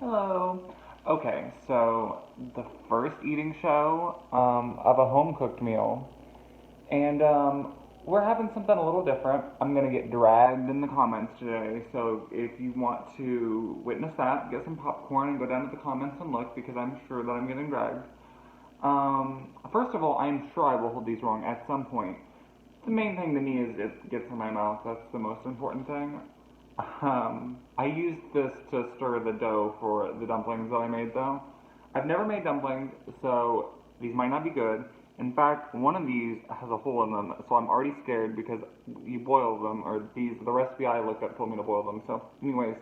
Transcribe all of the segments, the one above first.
Hello. Okay, so the first eating show of a home cooked meal, and we're having something a little different. I'm gonna get dragged in the comments today, so if you want to witness that, get some popcorn and go down to the comments and look because I'm sure that I'm getting dragged. First of all, I'm sure I will hold these wrong at some point. The main thing to me is it gets in my mouth. That's the most important thing. I used this to stir the dough for the dumplings that I made though. I've never made dumplings, so these might not be good. In fact, one of these has a hole in them, so I'm already scared because you boil them, or the recipe I looked up told me to boil them. So, anyways,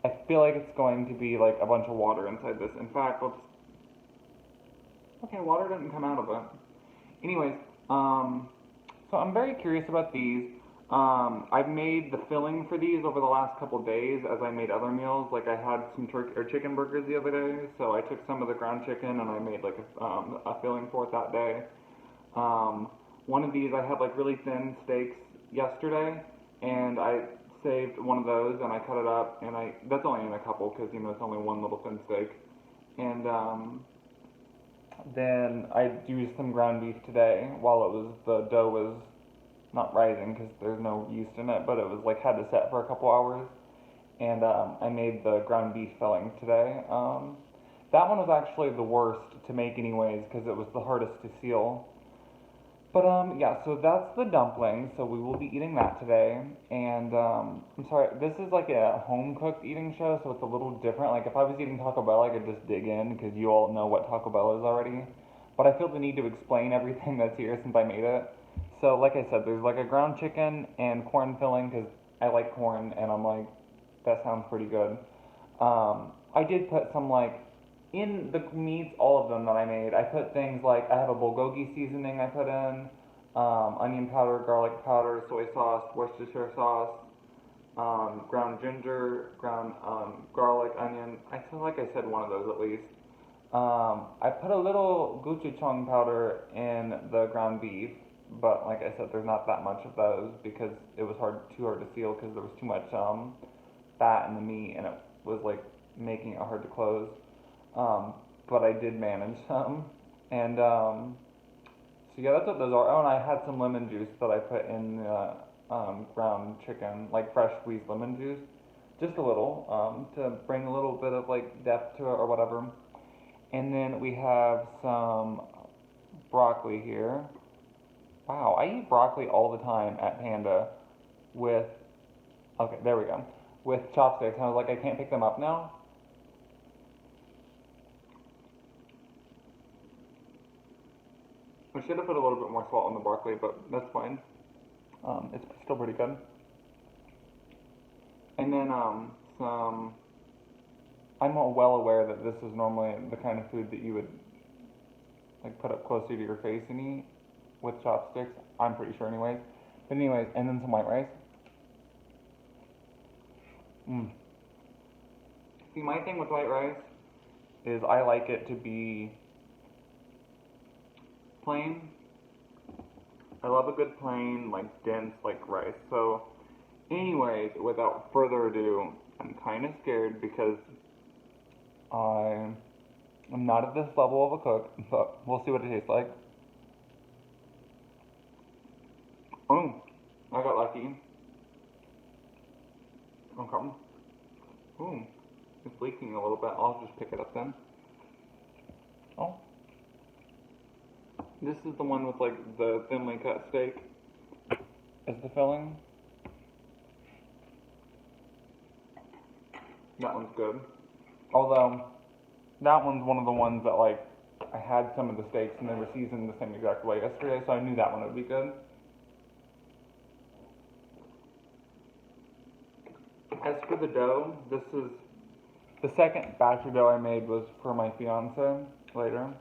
I feel like it's going to be like a bunch of water inside this. In fact, okay, water didn't come out of it. Anyways, so I'm very curious about these. I've made the filling for these over the last couple days as I made other meals. Like I had some turkey or chicken burgers the other day, so I took some of the ground chicken and I made like a filling for it that day. Um, One of these I had like really thin steaks yesterday, and I saved one of those and I cut it up and I that's only in a couple because it's only one little thin steak. And then I used some ground beef today while the dough was not rising because there's no yeast in it, but it was like had to set for a couple hours. And I made the ground beef filling today. That one was actually the worst to make, anyways, because it was the hardest to seal. But yeah, so that's the dumpling. So we will be eating that today. And I'm sorry, this is like a home cooked eating show, so it's a little different. Like if I was eating Taco Bell, I could just dig in because you all know what Taco Bell is already. But I feel the need to explain everything that's here since I made it. So like I said, there's like a ground chicken and corn filling because I like corn, and I'm like, that sounds pretty good. I did put some like in the meats, all of them that I made, I put things like I have a bulgogi seasoning I put in, onion powder, garlic powder, soy sauce, Worcestershire sauce, ground ginger, ground garlic, onion. I feel like I said one of those at least. I put a little gochujang powder in the ground beef, but like I said, there's not that much of those because it was too hard to seal because there was too much fat in the meat and it was like making it hard to close. Um, but I did manage some. And so yeah, that's what those are. Oh, and I had some lemon juice that I put in the ground chicken, like fresh squeezed lemon juice, just a little, to bring a little bit of like depth to it or whatever. And then we have some broccoli here. Wow, I eat broccoli all the time at Panda with, okay, there we go, with chopsticks. And I was like, I can't pick them up now. I should have put a little bit more salt on the broccoli, but that's fine. It's still pretty good. And then some. I'm well aware that this is normally the kind of food that you would like put up closer to your face and eat with chopsticks. I'm pretty sure, anyways. But anyways, and then some white rice. Mm. See, my thing with white rice is I like it to be plain. I love a good plain, like dense, like rice. So, anyways, without further ado, I'm kind of scared because I am not at this level of a cook, but we'll see what it tastes like. Oh, I got lucky. Okay. Ooh, it's leaking a little bit. I'll just pick it up then. Oh, this is the one with like the thinly cut steak. Is the filling? That one's good. Although that one's one of the ones that like I had some of the steaks and they were seasoned the same exact way yesterday, so I knew that one would be good. As for the dough, this is the second batch of dough I made was for my fiance later.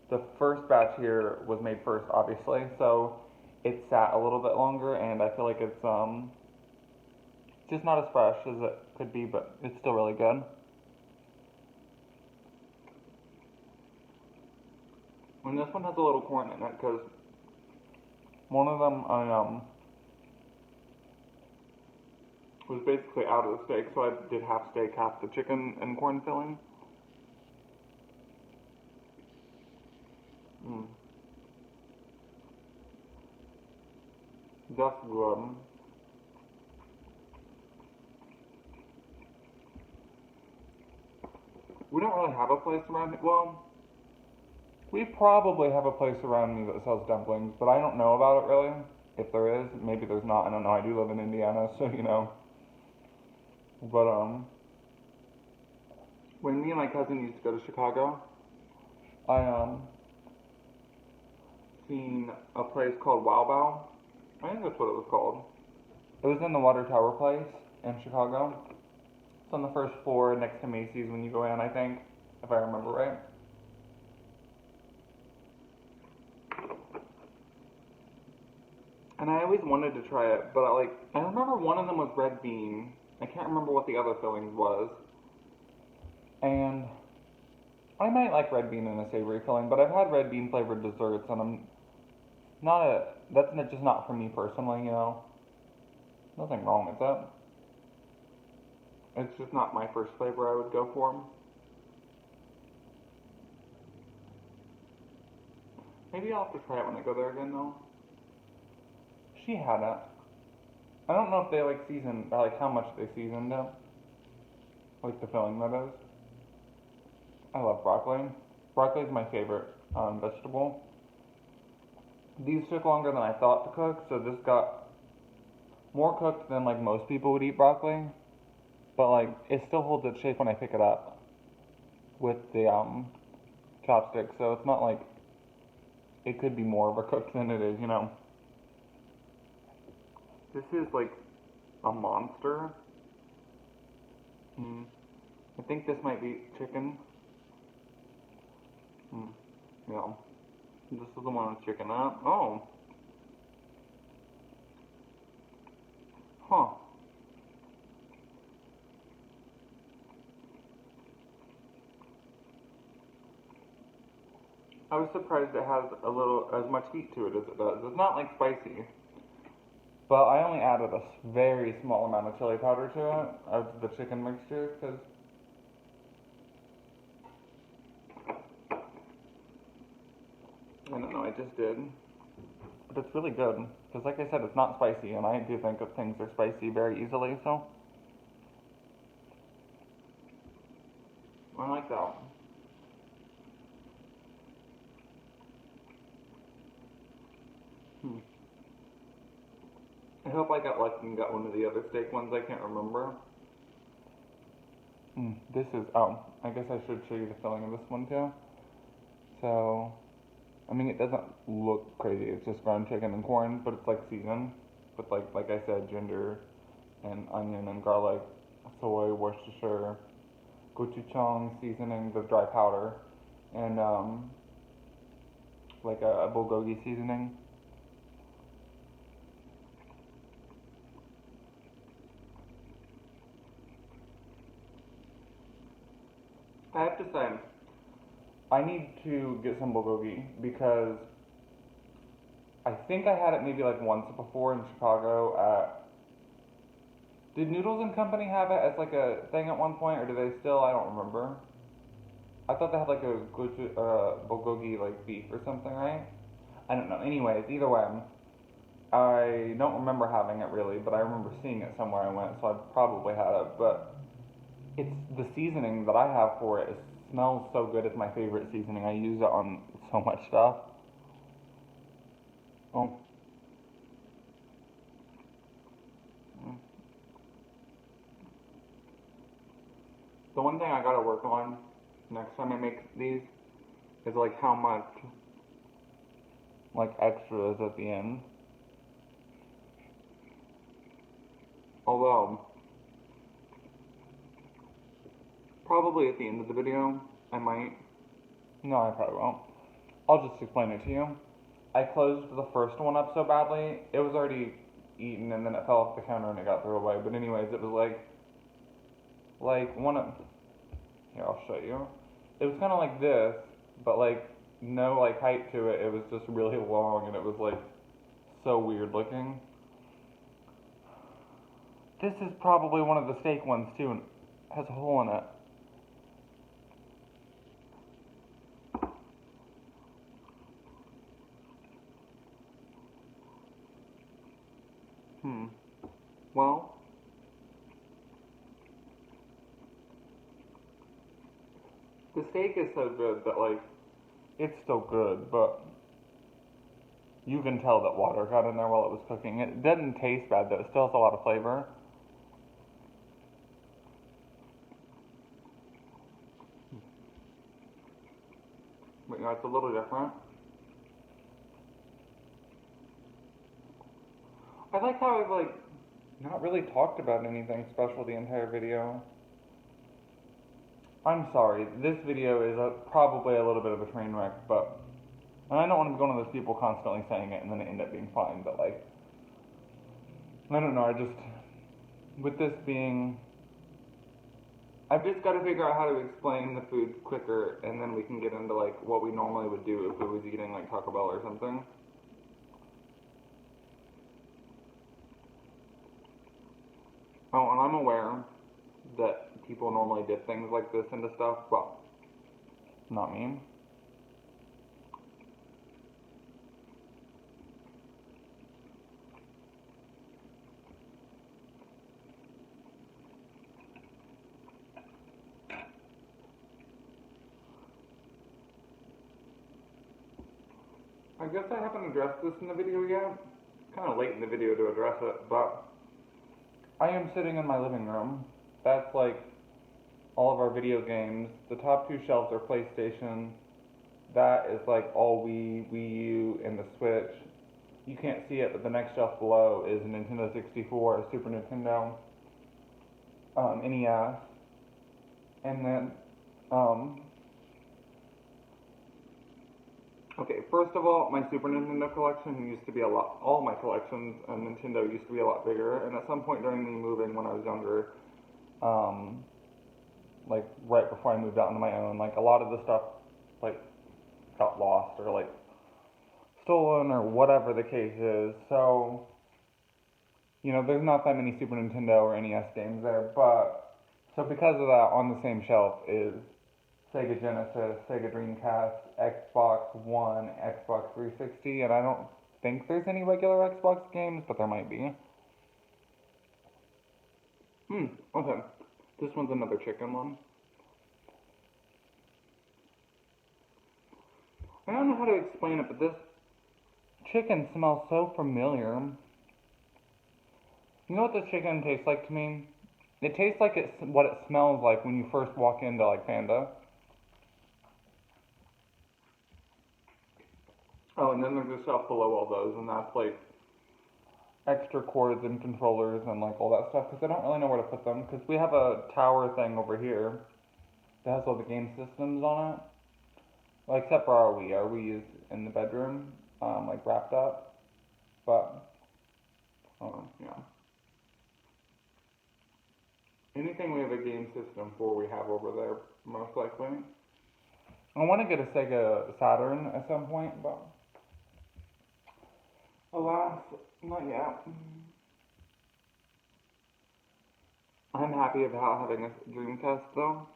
The first batch here was made first, obviously, so it sat a little bit longer, and I feel like it's just not as fresh as it could be, but it's still really good. And this one has a little corn in it because one of them I was basically out of the steak, so I did half steak, half the chicken and corn filling. Mm. That's good. We don't really have a place around me. Well, we probably have a place around me that sells dumplings, but I don't know about it really. If there is, maybe there's not. I don't know. I do live in Indiana, so you know. But when me and my cousin used to go to Chicago, I seen a place called Wow Bao. I think that's what it was called. It was in the Water Tower place in Chicago. It's on the first floor next to Macy's when you go in, I think, if I remember right. And I always wanted to try it, but I remember one of them was red bean. I can't remember what the other filling was. And I might like red bean in a savory filling, but I've had red bean flavored desserts, and that's just not for me personally, you know. Nothing wrong with that. It's just not my first flavor I would go for. Maybe I'll have to try it when I go there again, though. She had it. I don't know if they seasoned, how much they seasoned it. Like the filling, that is. I love broccoli. Broccoli is my favorite vegetable. These took longer than I thought to cook, so this got more cooked than most people would eat broccoli. But it still holds its shape when I pick it up with the chopsticks, so it's not it could be more of a cook than it is, you know. This is a monster. I think this might be chicken. Yeah. This is the one with chicken up. Oh. Huh. I was surprised it has as much heat to it as it does. It's not spicy. But I only added a very small amount of chili powder to it, of the chicken mixture, because I don't know, I just did. But it's really good, because like I said, it's not spicy, and I do think of things are spicy very easily, so I like that. I hope I got lucky and got one of the other steak ones, I can't remember. This is, I guess I should show you the filling of this one too. So, I mean, it doesn't look crazy, it's just ground chicken and corn, but it's seasoned with like I said, ginger and onion and garlic, soy, Worcestershire, gochujang seasoning, the dry powder, and a bulgogi seasoning. I have to say, I need to get some bulgogi because I think I had it maybe once before in Chicago at. Did Noodles and Company have it as a thing at one point, or do they still? I don't remember. I thought they had a bulgogi beef or something, right? I don't know. Anyways, either way, I don't remember having it really, but I remember seeing it somewhere I went, so I probably had it. But it's the seasoning that I have for it. It smells so good. It's my favorite seasoning. I use it on so much stuff. Oh. The one thing I gotta work on next time I make these is how much extra is at the end. Although probably at the end of the video I might. No, I probably won't. I'll just explain it to you. I closed the first one up so badly, it was already eaten and then it fell off the counter and it got thrown away. But anyways, it was one of, here I'll show you. It was kind of like this, but no height to it. It was just really long and it was so weird looking. This is probably one of the steak ones too, and has a hole in it. Well, the steak is so good that, like, it's still good, but you can tell that water got in there while it was cooking. It doesn't taste bad, though. It still has a lot of flavor. But, you know, it's a little different. I like how I've, like, not really talked about anything special the entire video. I'm sorry, this video is probably a little bit of a train wreck, but and I don't want to be one of those people constantly saying it and then it end up being fine, but like, I don't know, with this being, I've just got to figure out how to explain the foods quicker, and then we can get into like what we normally would do if we was eating like Taco Bell or something. Oh, and I'm aware that people normally dip things like this into stuff. Well, not me. I guess I haven't addressed this in the video yet. It's kind of late in the video to address it, but I am sitting in my living room. That's like all of our video games. The top two shelves are PlayStation. That is like all Wii U, and the Switch. You can't see it, but the next shelf below is a Nintendo 64, a Super Nintendo, NES, and then, okay, first of all, my Super Nintendo collection used to be all my collections on Nintendo used to be a lot bigger, and at some point during me moving when I was younger, like right before I moved out into my own, like a lot of the stuff, like, got lost or like stolen or whatever the case is. So, you know, there's not that many Super Nintendo or NES games there, but so because of that, on the same shelf is Sega Genesis, Sega Dreamcast, Xbox One, Xbox 360, and I don't think there's any regular Xbox games, but there might be. Okay. This one's another chicken one. I don't know how to explain it, but this chicken smells so familiar. You know what this chicken tastes like to me? It tastes like what it smells like when you first walk into like Panda. Oh, and then there's a shelf below all those, and that's like extra cords and controllers and like all that stuff, because I don't really know where to put them, because we have a tower thing over here that has all the game systems on it. Well, except for our Wii. Our Wii is in the bedroom, like wrapped up. But, yeah. Anything we have a game system for, we have over there, most likely. I want to get a Sega Saturn at some point, but alas, not yet. I'm happy about having a Dreamcast, though.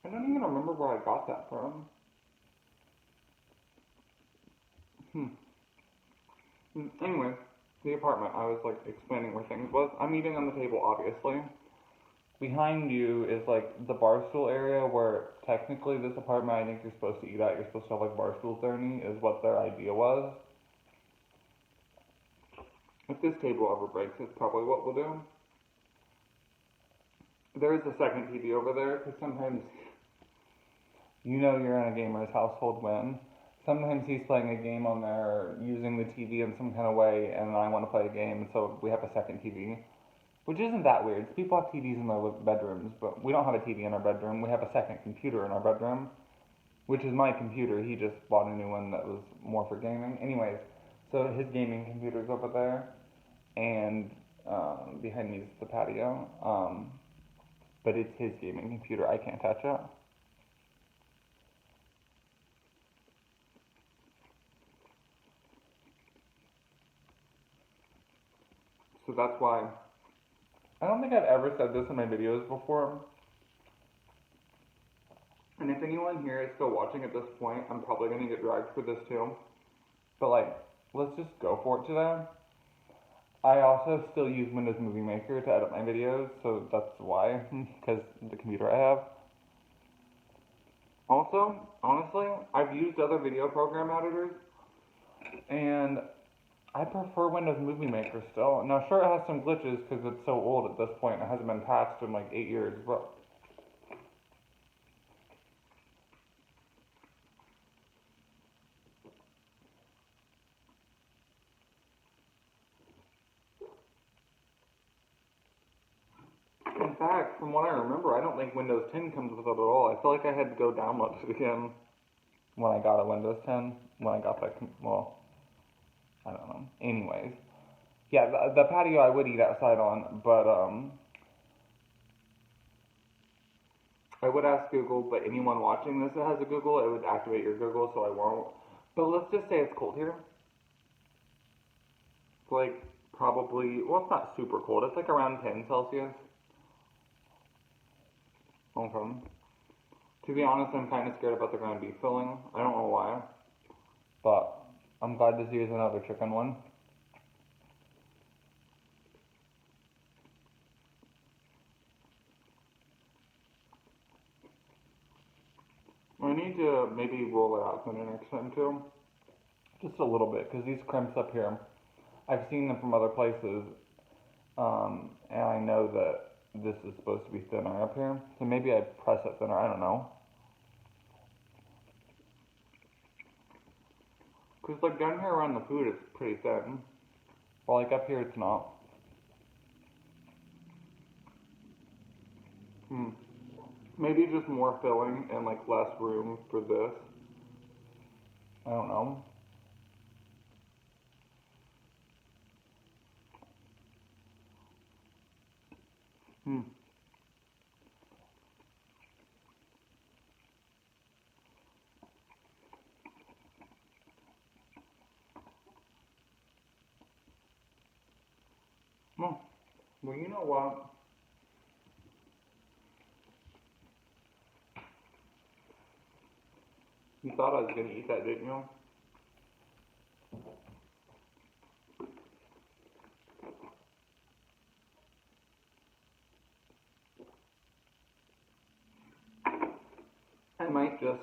I don't even remember where I got that from. Anyway, the apartment, I was like explaining where things was. I'm eating on the table, obviously. Behind you is like the bar stool area where technically this apartment I think you're supposed to eat at. You're supposed to have like bar stools there, is what their idea was. If this table ever breaks, it's probably what we'll do. There is a second TV over there, because sometimes you know you're in a gamer's household when sometimes he's playing a game on there, using the TV in some kind of way, and I want to play a game, so we have a second TV. Which isn't that weird. People have TVs in their bedrooms, but we don't have a TV in our bedroom. We have a second computer in our bedroom, which is my computer. He just bought a new one that was more for gaming. Anyways, so his gaming computer's over there, and behind me is the patio. But it's his gaming computer. I can't touch it. So that's why. I don't think I've ever said this in my videos before. And if anyone here is still watching at this point, I'm probably going to get dragged for this too. But like, let's just go for it today. I also still use Windows Movie Maker to edit my videos, so that's why, because the computer I have. Also, honestly, I've used other video program editors, and I prefer Windows Movie Maker still. Now, sure, it has some glitches because it's so old at this point. It hasn't been patched in like 8 years, but in fact, from what I remember, I don't think Windows 10 comes with it at all. I feel like I had to go download it again when I got a Windows 10. When I got that, well, I don't know. Anyways, yeah, the patio I would eat outside on, but I would ask Google, but anyone watching this that has a Google, it would activate your Google, so I won't. But let's just say it's cold here. It's like probably, well, it's not super cold. It's like around 10 Celsius. Okay. To be honest, I'm kind of scared about the ground beef filling. I don't know why. But I'm glad to see there's another chicken one. I need to maybe roll it out thinner next time too. Just a little bit, because these crimps up here, I've seen them from other places, and I know that this is supposed to be thinner up here. So maybe I press it thinner, I don't know. Because like down here around the food, it's pretty thin. But like up here, it's not. Maybe just more filling and like less room for this. I don't know. Well, you know what? You thought I was gonna eat that, didn't you? I might just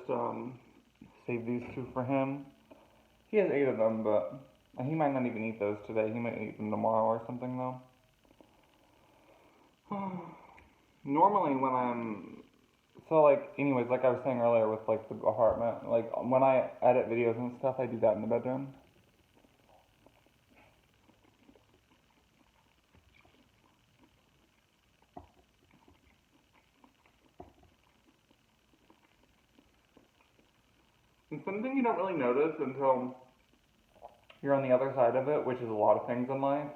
save these two for him. He has 8 of them, but he might not even eat those today. He might eat them tomorrow or something though. Normally when I'm so like anyways, like I was saying earlier with like the apartment, like when I edit videos and stuff, I do that in the bedroom. And something you don't really notice until you're on the other side of it, which is a lot of things in life,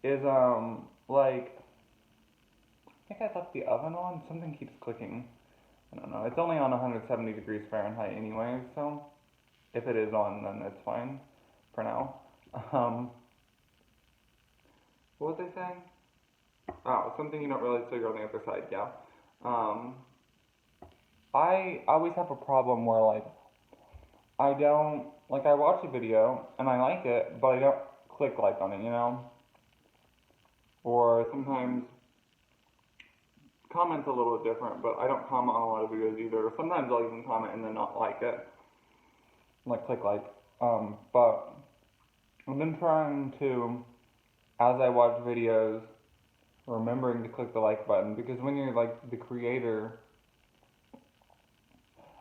is like I think I left the oven on. Something keeps clicking. I don't know. It's only on 170 degrees Fahrenheit anyway, so if it is on, then it's fine for now. What was I saying? Oh, something you don't realize till you're on the other side. Yeah. I always have a problem where like I don't like I watch a video and I like it, but I don't click like on it, you know. Or sometimes comment's a little different, but I don't comment on a lot of videos either. Sometimes I'll even comment and then not like it, like click like. But I've been trying to, as I watch videos, remembering to click the like button, because when you're like the creator,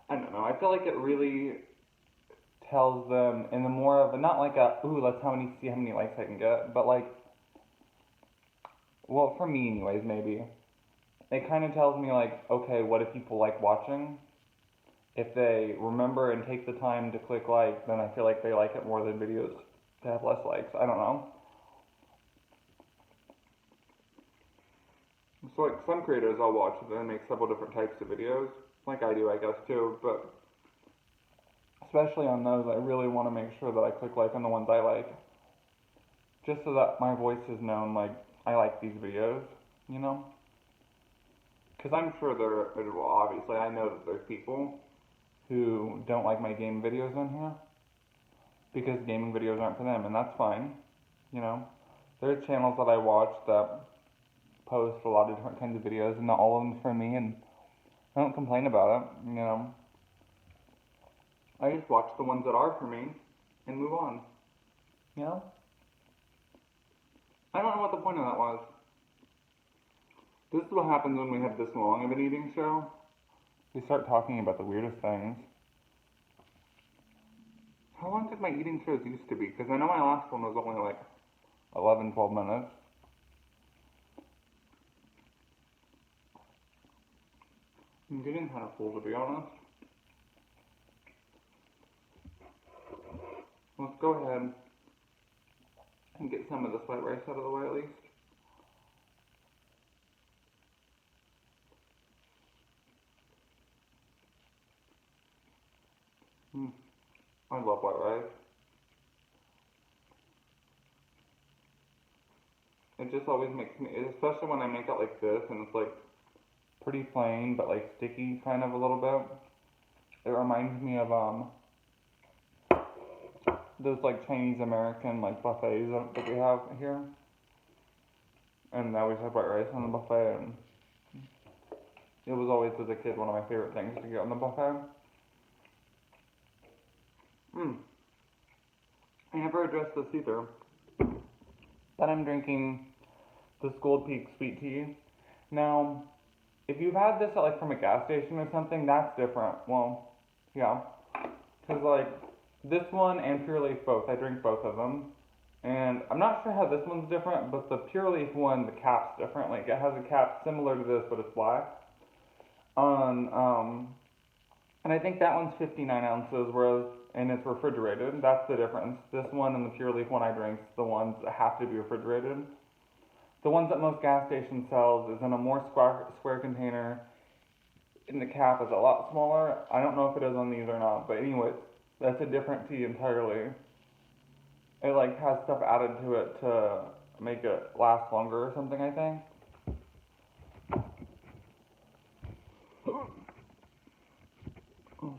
I don't know. I feel like it really tells them in the more of a, not like a ooh let's see how many likes I can get, but like, well for me anyways maybe. It kind of tells me like, okay, what do people like watching? If they remember and take the time to click like, then I feel like they like it more than videos that have less likes. I don't know. So like some creators I'll watch and then make several different types of videos, like I do I guess too, but especially on those I really want to make sure that I click like on the ones I like. just so that my voice is known, like, I like these videos, you know? Because I'm sure well, obviously, I know that there's people who don't like my game videos on here because gaming videos aren't for them, and that's fine, you know? There's channels that I watch that post a lot of different kinds of videos, and not all of them for me, and I don't complain about it, you know? I just watch the ones that are for me and move on, you know? I don't know what the point of that was. This is what happens when we have this long of an eating show. We start talking about the weirdest things. How long did my eating shows used to be? Because I know my last one was only like 11, 12 minutes. I'm getting kind of full, to be honest. Let's go ahead and get some of this white rice out of the way at least. I love white rice. It just always makes me, especially when I make it like this and it's like pretty plain but like sticky kind of a little bit. It reminds me of those like Chinese American like buffets that we have here. And I always have white rice on the buffet, and it was always as a kid one of my favorite things to get on the buffet. I never addressed this either. But I'm drinking the Gold Peak sweet tea. Now, if you've had this at like from a gas station or something, that's different. Well, yeah, because like this one and Pure Leaf both, I drink both of them. And I'm not sure how this one's different, but the Pure Leaf one, the cap's different. Like it has a cap similar to this, but it's black. And I think that one's 59 ounces, whereas and it's refrigerated. That's the difference. This one and the Pure Leaf one I drink, the ones that have to be refrigerated. The ones that most gas stations sells is in a more square container, and the cap is a lot smaller. I don't know if it is on these or not, but anyways, that's a different tea entirely. It like has stuff added to it to make it last longer or something, I think. Oh,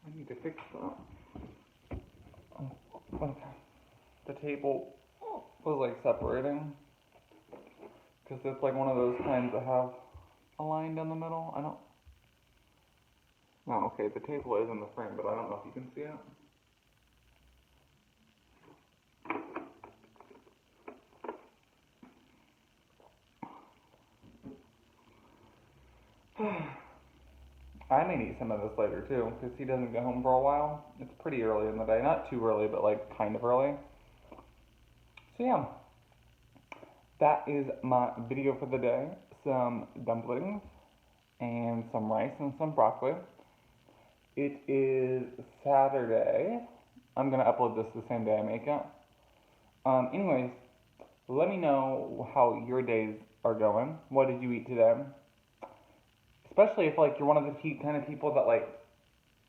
I need to fix that. Okay. The table was like separating because it's like one of those kinds that have a line down the middle. I don't. Oh, okay. The table is in the frame, but I don't know if you can see it. I may eat some of this later too, because he doesn't get home for a while. It's pretty early in the day. Not too early, but like kind of early. So yeah, that is my video for the day. Some dumplings and some rice and some broccoli. It is Saturday. I'm going to upload this the same day I make it. Anyways, let me know how your days are going. What did you eat today? Especially if like you're one of the kind of people that like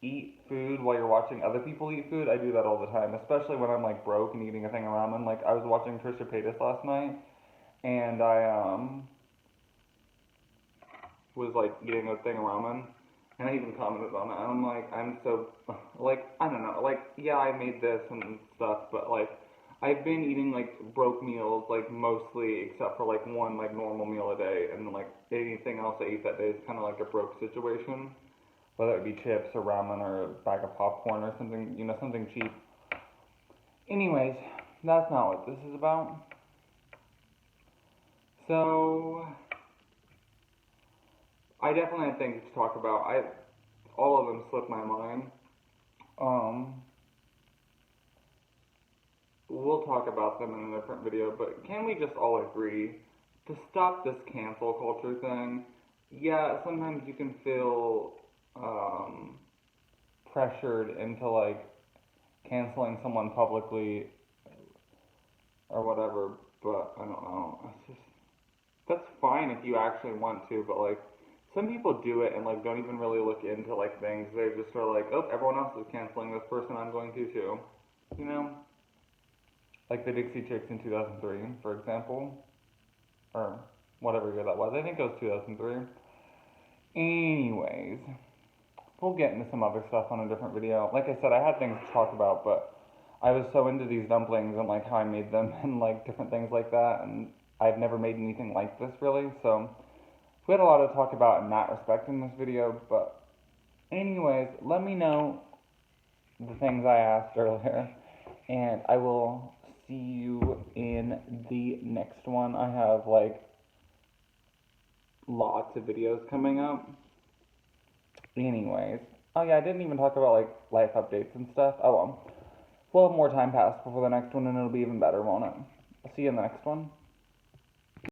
eat food while you're watching other people eat food. I do that all the time, especially when I'm like broke and eating a thing of ramen. Like I was watching Trisha Paytas last night, and I was like eating a thing of ramen, and I even commented on it. And I'm like, I'm so like I don't know, like yeah, I made this and stuff, but like I've been eating like broke meals like mostly, except for like one like normal meal a day, and like anything else I eat that day is kind of like a broke situation, whether it be chips or ramen or a bag of popcorn or something, you know, something cheap. Anyways, that's not what this is about. So I definitely have things to talk about. All of them slipped my mind. We'll talk about them in a different video, but can we just all agree to stop this cancel culture thing? Yeah, sometimes you can feel pressured into like canceling someone publicly or whatever, but I don't know. It's just, that's fine if you actually want to, but like some people do it and like don't even really look into like things. They just are like, oh, everyone else is canceling this person, I'm going to too. You know? like the Dixie Chicks in 2003, for example, or whatever year that was. I think it was 2003. Anyways, we'll get into some other stuff on a different video. Like I said, I had things to talk about, but I was so into these dumplings and like how I made them and like different things like that, and I've never made anything like this really, so we had a lot to talk about in that respect in this video. But anyways, let me know the things I asked earlier, and I will see you in the next one. I have like lots of videos coming up. Anyways, oh yeah, I didn't even talk about like life updates and stuff. Oh well, we'll have more time pass before the next one, and it'll be even better, won't it? I'll see you in the next one.